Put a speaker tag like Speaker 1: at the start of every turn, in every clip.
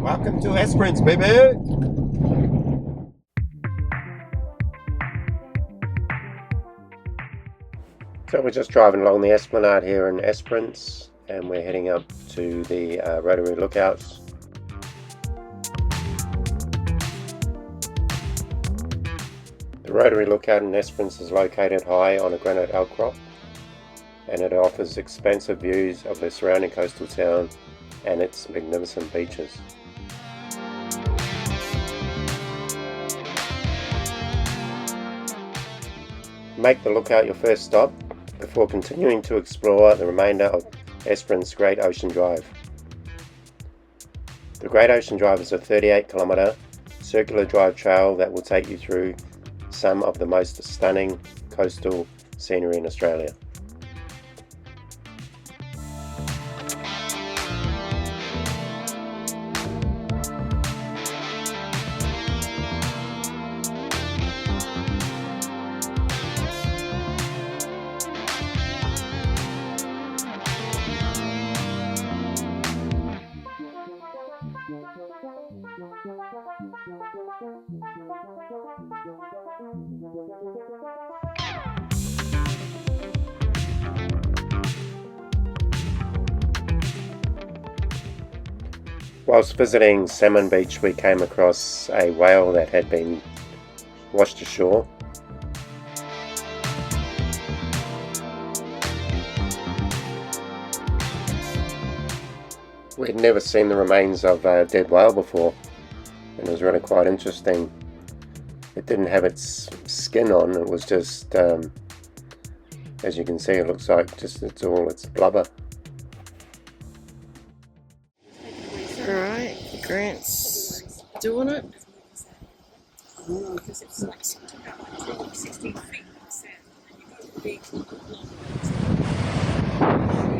Speaker 1: Welcome to Esperance, baby! So we're just driving along the esplanade here in Esperance, and we're heading up to the Rotary Lookouts. The Rotary Lookout in Esperance is located high on a granite outcrop, and it offers expansive views of the surrounding coastal town and its magnificent beaches. Make the lookout your first stop before continuing to explore the remainder of Esperance Great Ocean Drive. The Great Ocean Drive is a 38-kilometre circular drive trail that will take you through some of the most stunning coastal scenery in Australia. Whilst visiting Salmon Beach, we came across a whale that had been washed ashore. We'd never seen the remains of a dead whale before, and it was really quite interesting. It didn't have its skin on, it was just, as you can see, it looks like it's all its blubber.
Speaker 2: Alright, Grant's doing it.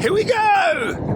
Speaker 1: Here we go!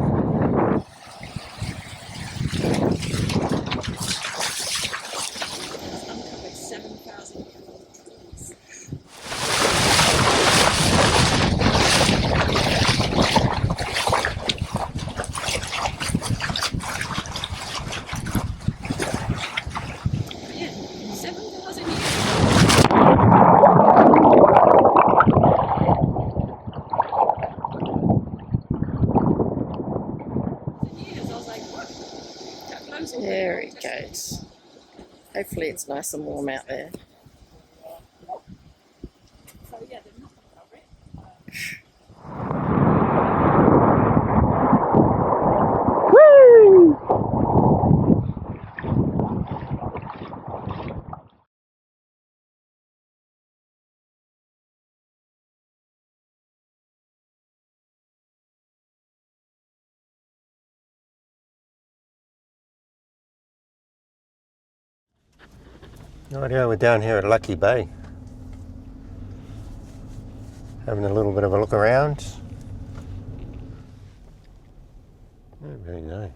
Speaker 2: There he goes. Hopefully it's nice and warm out there.
Speaker 1: Right here, we're down here at Lucky Bay, having a little bit of a look around. Oh, very nice.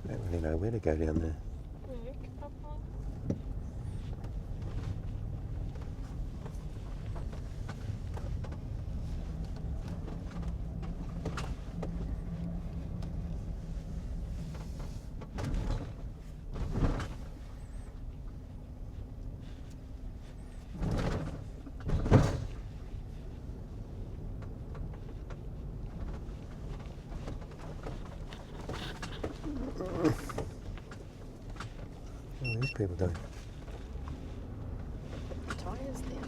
Speaker 1: I don't really know where to go down there. What are these people doing?
Speaker 2: Tyres there.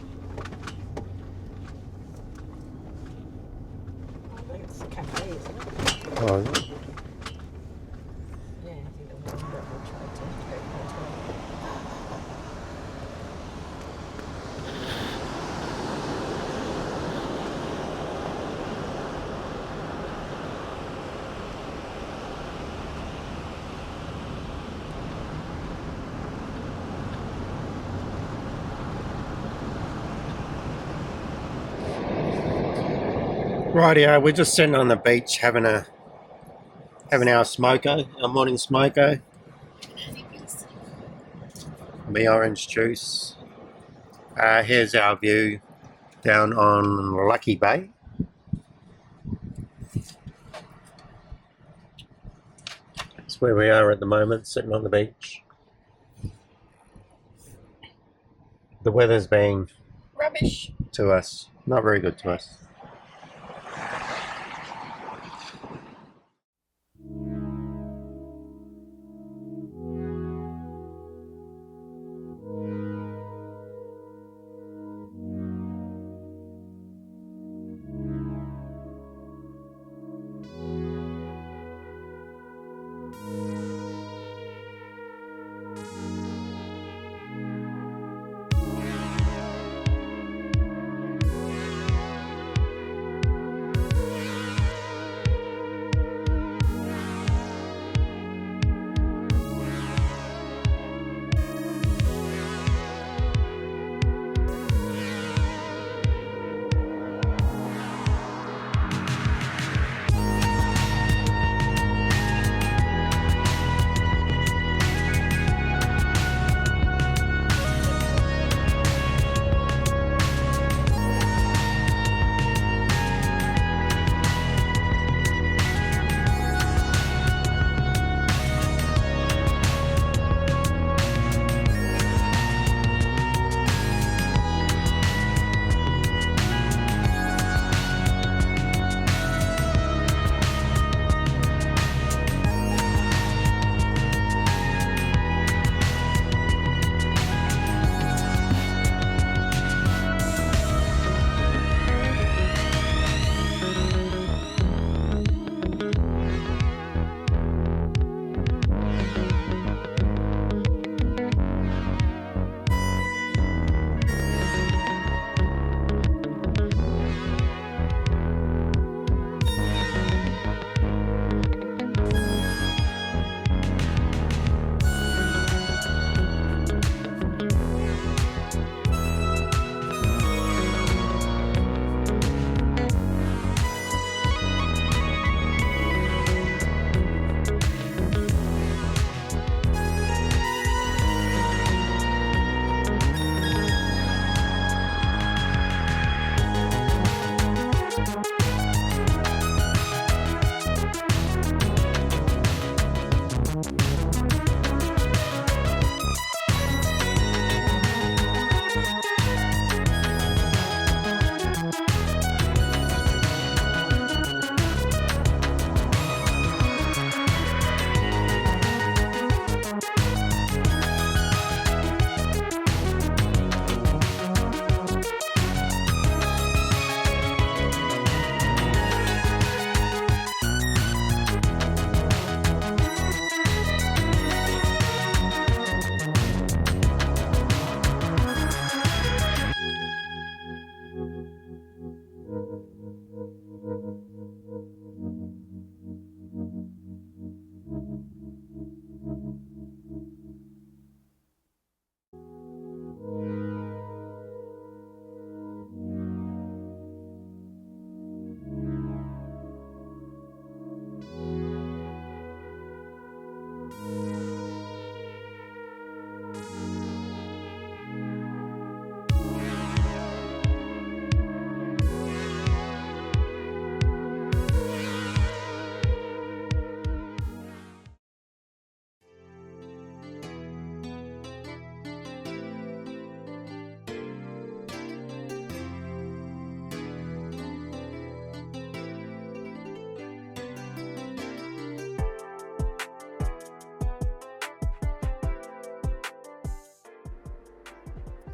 Speaker 2: I think it's a cafe, isn't it?
Speaker 1: Oh, is it?
Speaker 2: Yeah, I think the one that we'll try to go
Speaker 1: Rightio, we're just sitting on the beach having our smoko, our morning smoko. Me orange juice. Here's our view down on Lucky Bay. That's where we are at the moment, sitting on the beach. The weather's been
Speaker 2: Rubbish.
Speaker 1: to us, not very good to us.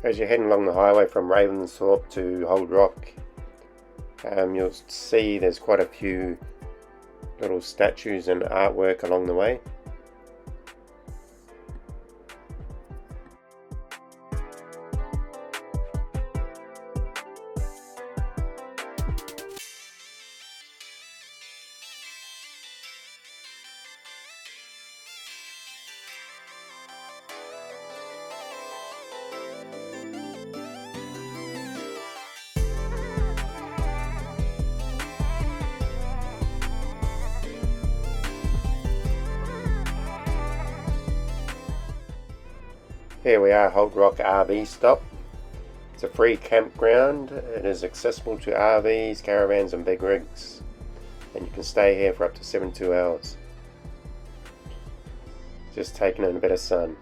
Speaker 1: As you're heading along the highway from Ravensthorpe to Hold Rock, you'll see there's quite a few little statues and artwork along the way. Here we are, Hold Rock RV stop. It's a free campground. It is accessible to RVs, caravans and big rigs, and you can stay here for up to 72 hours. Just taking in a bit of sun.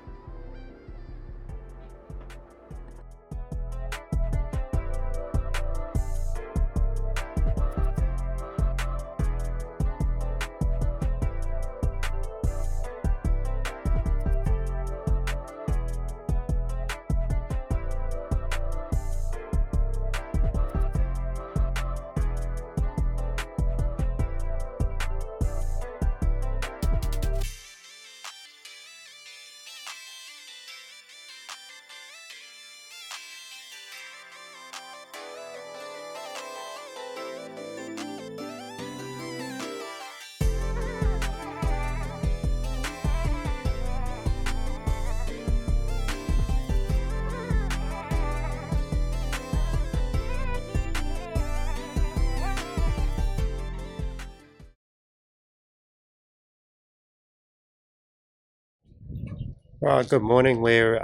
Speaker 1: Right, good morning. We're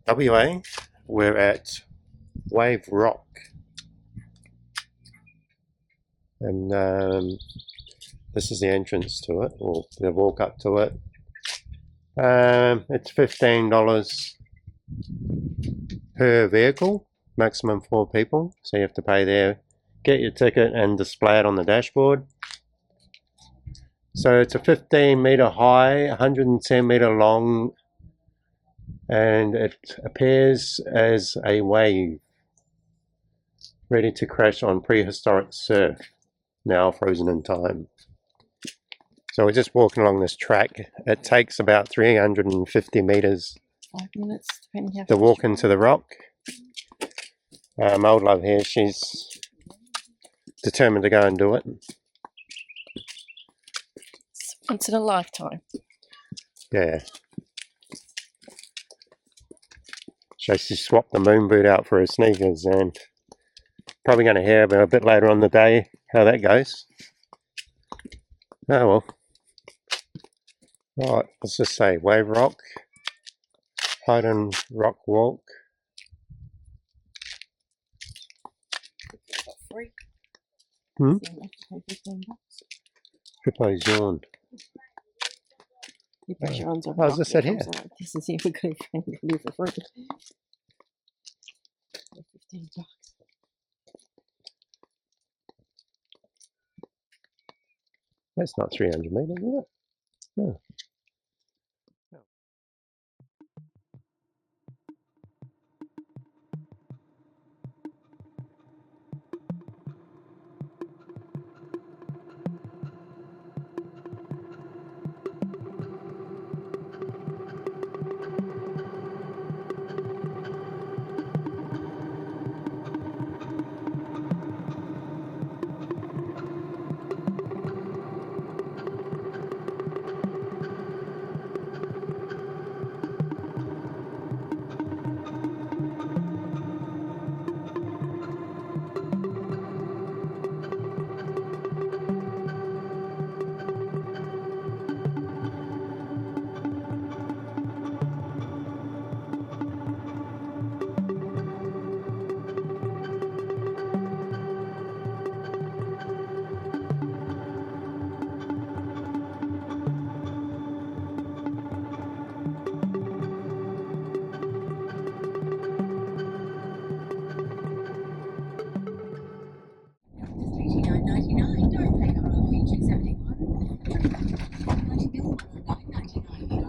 Speaker 1: WA. We're at Wave Rock, and this is the entrance to it, or the walk up to it. It's $15 per vehicle, maximum 4 people. So you have to pay there, get your ticket, and display it on the dashboard. So it's a 15-meter high, 110-meter long, and it appears as a wave ready to crash on prehistoric surf, now frozen in time. So we're just walking along this track. It takes about 350 meters
Speaker 2: 5 minutes, depending how
Speaker 1: to walk into the rock. My old love here, she's determined to go and do it.
Speaker 2: Once in a lifetime.
Speaker 1: Yeah. So she swapped the moon boot out for her sneakers, and probably going to hear about a bit later on the day how that goes. Oh well. Right, let's just say Wave Rock, Hayden Rock Walk.
Speaker 2: Free.
Speaker 1: Hmm?
Speaker 2: $15.
Speaker 1: Tripo's yawned.
Speaker 2: You press your arms over.
Speaker 1: Oh, as I said here.
Speaker 2: This is here for good for free. $15.
Speaker 1: That's not 300 meters, is it? No.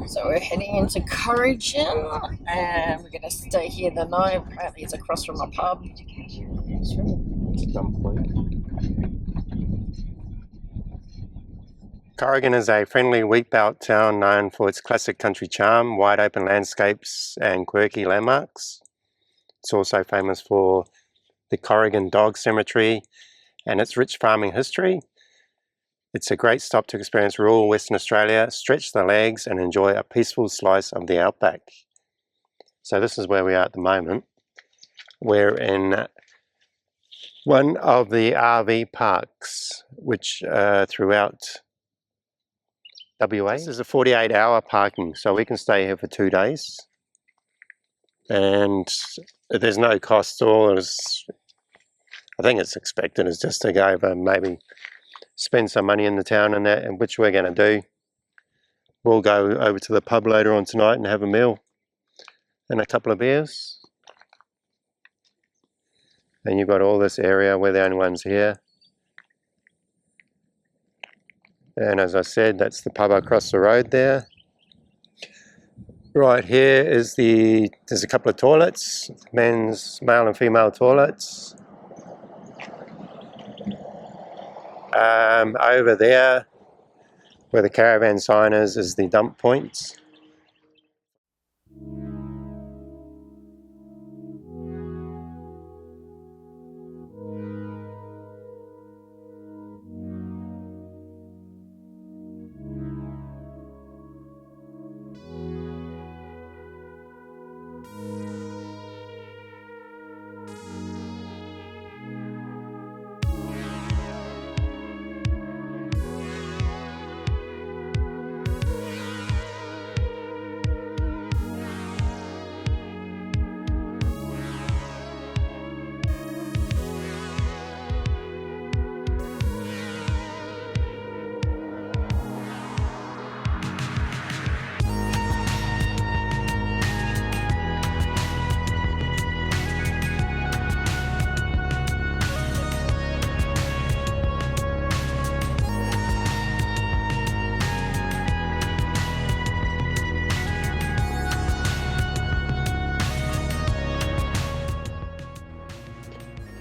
Speaker 2: So we're heading into Corrigin, and we're going to stay here the night. Apparently it's across from a pub.
Speaker 1: Corrigin is a friendly wheatbelt town known for its classic country charm, wide open landscapes and quirky landmarks. It's also famous for the Corrigin Dog Cemetery and its rich farming history. It's a great stop to experience rural Western Australia, stretch the legs and enjoy a peaceful slice of the outback. So this is where we are at the moment. We're in one of the RV parks which throughout WA. This is a 48-hour parking, so we can stay here for 2 days. And there's no cost. All is, I think it's expected is just to go over, maybe spend some money in the town and that, and which we're going to do. we'll go over to the pub later on tonight and have a meal and a couple of beers. And you've got all this area, we're the only ones here. And as I said, that's the pub across the road there. Right here is there's a couple of toilets, men's, male and female toilets. Over there, where the caravan sign is the dump points.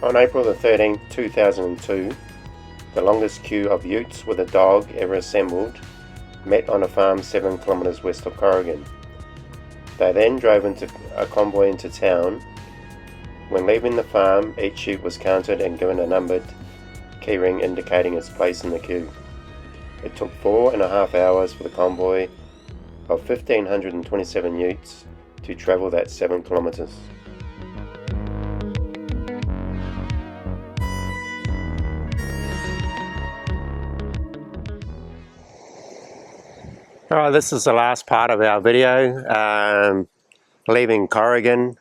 Speaker 1: On April the 13th, 2002, the longest queue of utes with a dog ever assembled met on a farm 7 kilometres west of Corrigin. They then drove into a convoy into town. When leaving the farm, each ute was counted and given a numbered keyring indicating its place in the queue. It took 4.5 hours for the convoy of 1,527 utes to travel that 7 kilometres. Alright, this is the last part of our video, leaving Corrigin.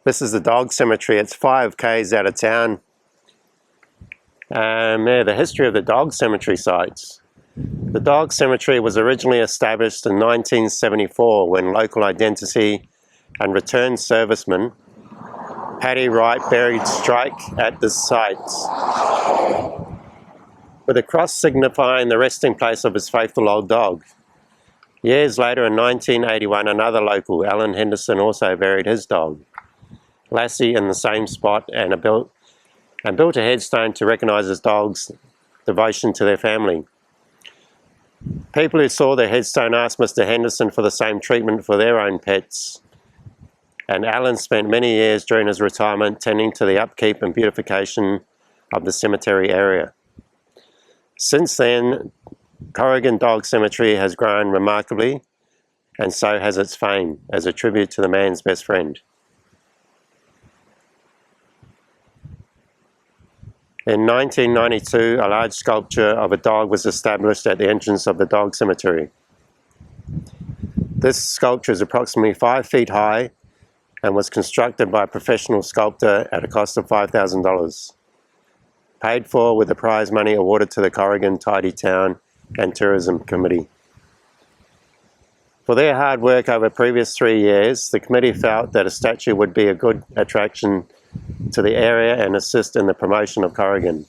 Speaker 1: This is the dog cemetery. It's 5 k's out of town. The history of the dog cemetery sites. The dog cemetery was originally established in 1974 when local identity and returned serviceman Paddy Wright buried Strike at this site, with a cross signifying the resting place of his faithful old dog. Years later, in 1981, another local, Alan Henderson, also buried his dog, Lassie, in the same spot and built a headstone to recognise his dog's devotion to their family. People who saw the headstone asked Mr. Henderson for the same treatment for their own pets, and Alan spent many years during his retirement tending to the upkeep and beautification of the cemetery area. Since then, Corrigin Dog Cemetery has grown remarkably, and so has its fame, as a tribute to the man's best friend. In 1992, a large sculpture of a dog was established at the entrance of the dog cemetery. This sculpture is approximately 5 feet high and was constructed by a professional sculptor at a cost of $5,000, paid for with the prize money awarded to the Corrigin Tidy Town and Tourism Committee. For their hard work over the previous 3 years, the committee felt that a statue would be a good attraction to the area and assist in the promotion of Corrigin.